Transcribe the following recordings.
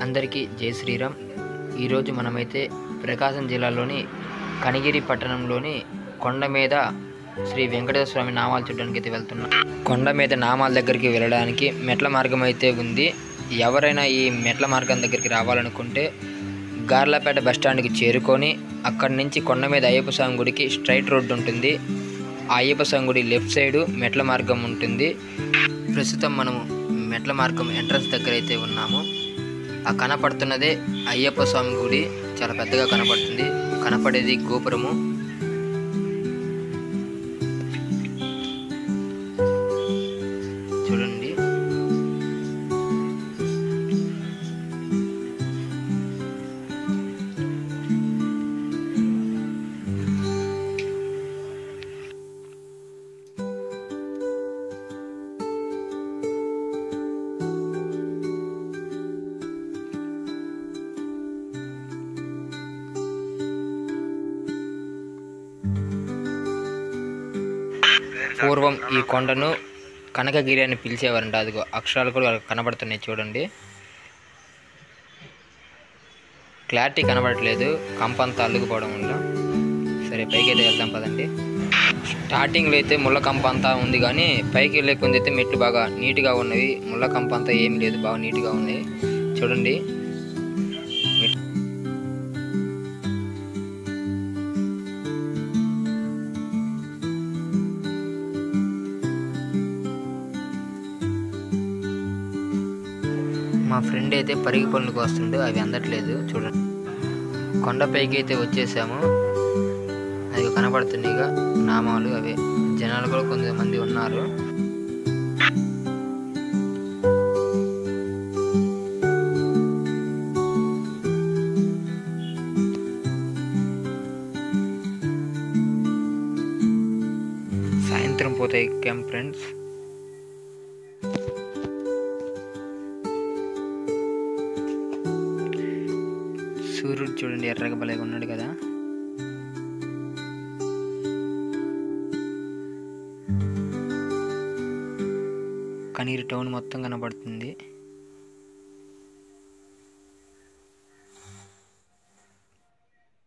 అందరికీ జై శ్రీరామ్. ఈరోజు మనమైతే ప్రకాశం జిల్లాలోని కనిగిరి పట్టణంలోని కొండ మీద శ్రీ వెంకటేశ్వర స్వామి నామాలు చూడడానికి అయితే వెళ్తున్నాం. కొండ మీద నామాల దగ్గరికి వెళ్ళడానికి మెట్ల మార్గం అయితే ఉంది. ఎవరైనా ఈ మెట్ల మార్గం దగ్గరికి రావాలనుకుంటే గార్లపేట బస్టాండ్కి చేరుకొని అక్కడి నుంచి కొండ మీద అయ్యప్ప స్వామి గుడికి స్ట్రైట్ రోడ్డు ఉంటుంది. ఆ అయ్యప్ప స్వామి గుడి లెఫ్ట్ సైడు మెట్ల మార్గం ఉంటుంది. ప్రస్తుతం మనము మెట్ల మార్గం ఎంట్రన్స్ దగ్గర అయితే ఉన్నాము. ఆ కనపడుతున్నదే అయ్యప్ప స్వామి గుడి, చాలా పెద్దగా కనపడుతుంది. కనపడేది గోపురము. చూడండి, పూర్వం ఈ కొండను కనకగిరి అని పిలిచేవారంట. అదిగో అక్షరాలు కూడా కనబడుతున్నాయి చూడండి. క్లారిటీ కనబడట్లేదు, కంపంతా అల్లుకుపోవడం వల్ల. సరే, పైకి అయితే వెళ్దాం పదండి. స్టార్టింగ్లో అయితే ముళ్ళ కంప అంతా ఉంది, కానీ పైకి వెళ్ళే కొంది అయితే మెట్లు బాగా నీట్గా ఉన్నవి. ముళ్ళ కంప అంతా ఏం లేదు, బాగా నీట్గా ఉన్నాయి. చూడండి, మా ఫ్రెండ్ అయితే పరిగి పనులకు వస్తుండే, అవి అందట్లేదు. చూడండి, కొండపైకి అయితే వచ్చేసాము. అది కనపడుతున్నాయిగా నామాలు, అవే. జనాలు కూడా కొంతమంది ఉన్నారు. సాయంత్రం పోతాయి క్యాంప్ ఫ్రెండ్స్. సూర్యుడు చూడండి, ఎర్రగా భలేగా ఉన్నాడు కదా. కనిగిరి టౌన్ మొత్తం కనబడుతుంది.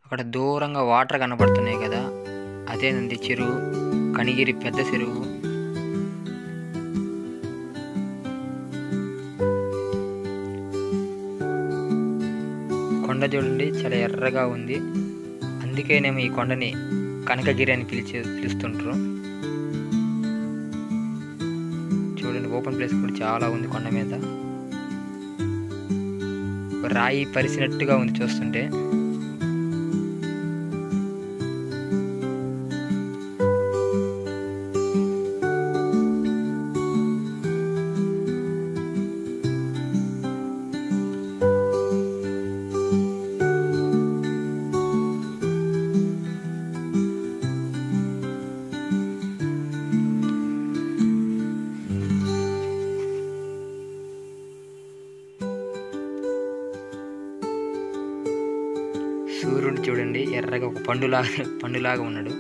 అక్కడ దూరంగా వాటర్ కనబడుతున్నాయి కదా, అదేనండి చెరువు, కనిగిరి పెద్ద చెరువు. కొండ చూడండి, చాలా ఎర్రగా ఉంది. అందుకేనేమో ఈ కొండని కనకగిరి అని పిలుస్తుంటారు. చూడండి, ఓపెన్ ప్లేస్ కూడా చాలా ఉంది కొండ మీద. రాయి పరిసినట్టుగా ఉంది చూస్తుంటే. సూర్యుడు చూడండి, ఎర్రగా ఒక పండులాగా ఉన్నాడు.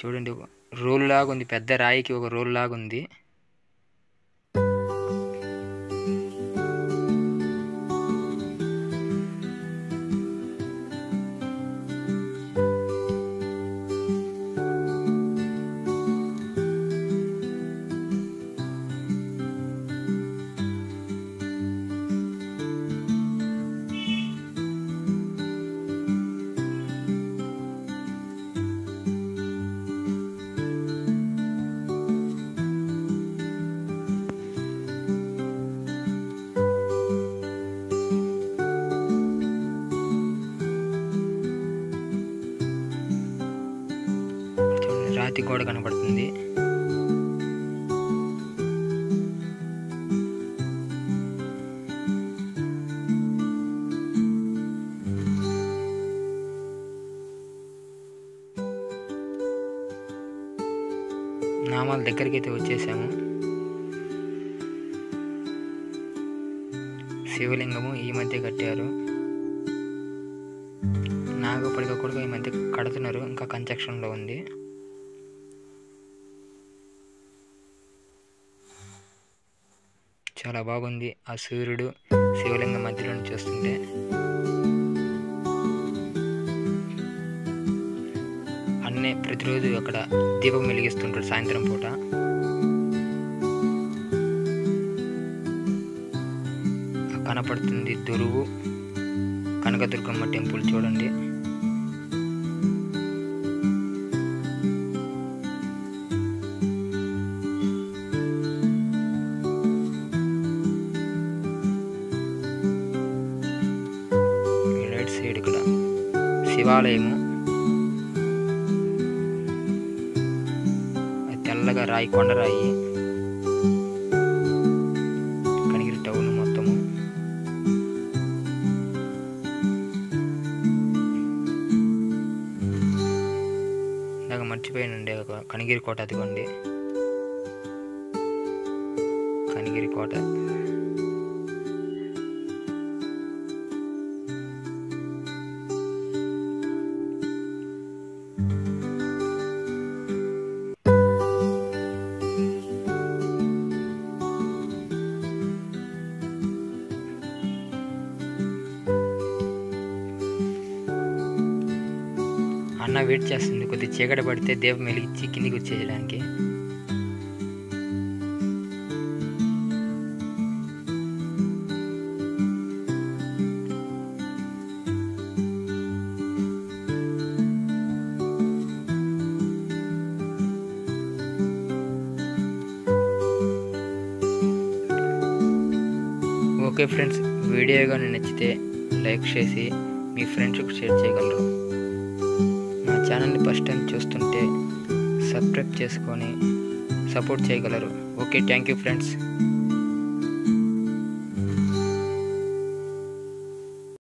చూడండి, ఒక రోలు లాగా ఉంది, పెద్ద రాయికి ఒక రోలు లాగా ఉంది. రాతి గోడ కనపడుతుంది. నామాల దగ్గరికి అయితే వచ్చేసాము. శివలింగము ఈ మధ్య కట్టారు. నాగపడిక కూడా ఈ మధ్య కడుతున్నారు, ఇంకా కన్స్ట్రక్షన్లో ఉంది. చాలా బాగుంది ఆ సూర్యుడు శివలింగం మధ్యలో నుంచి చూస్తుంటే. అన్నే ప్రతిరోజు అక్కడ దీపం వెలిగిస్తుంటాడు సాయంత్రం పూట. కనపడుతుంది దురువు కనకదుర్గమ్మ టెంపుల్ చూడండి. రైట్ సైడ్ ఇక్కడ శివాలయము, తెల్లగా రాయి, కొండరాయి, కనిగిరి టౌన్ మొత్తము. ఇందాక మర్చిపోయానండి, కనిగిరి కోట, అదిగోండి కనిగిరి కోట. అన్న వెయిట్ చేస్తుంది, కొద్దిగా చీకటి పడితే దీపం వెలిగించి కిందికి వచ్చేయడానికి. ఓకే ఫ్రెండ్స్, వీడియో కానీ నచ్చితే లైక్ చేసి మీ ఫ్రెండ్స్కి షేర్ చేయగలరు. మా ఛానల్ని ఫస్ట్ టైం చూస్తుంటే సబ్స్క్రైబ్ చేసుకొని సపోర్ట్ చేయగలరు. Okay, thank you friends.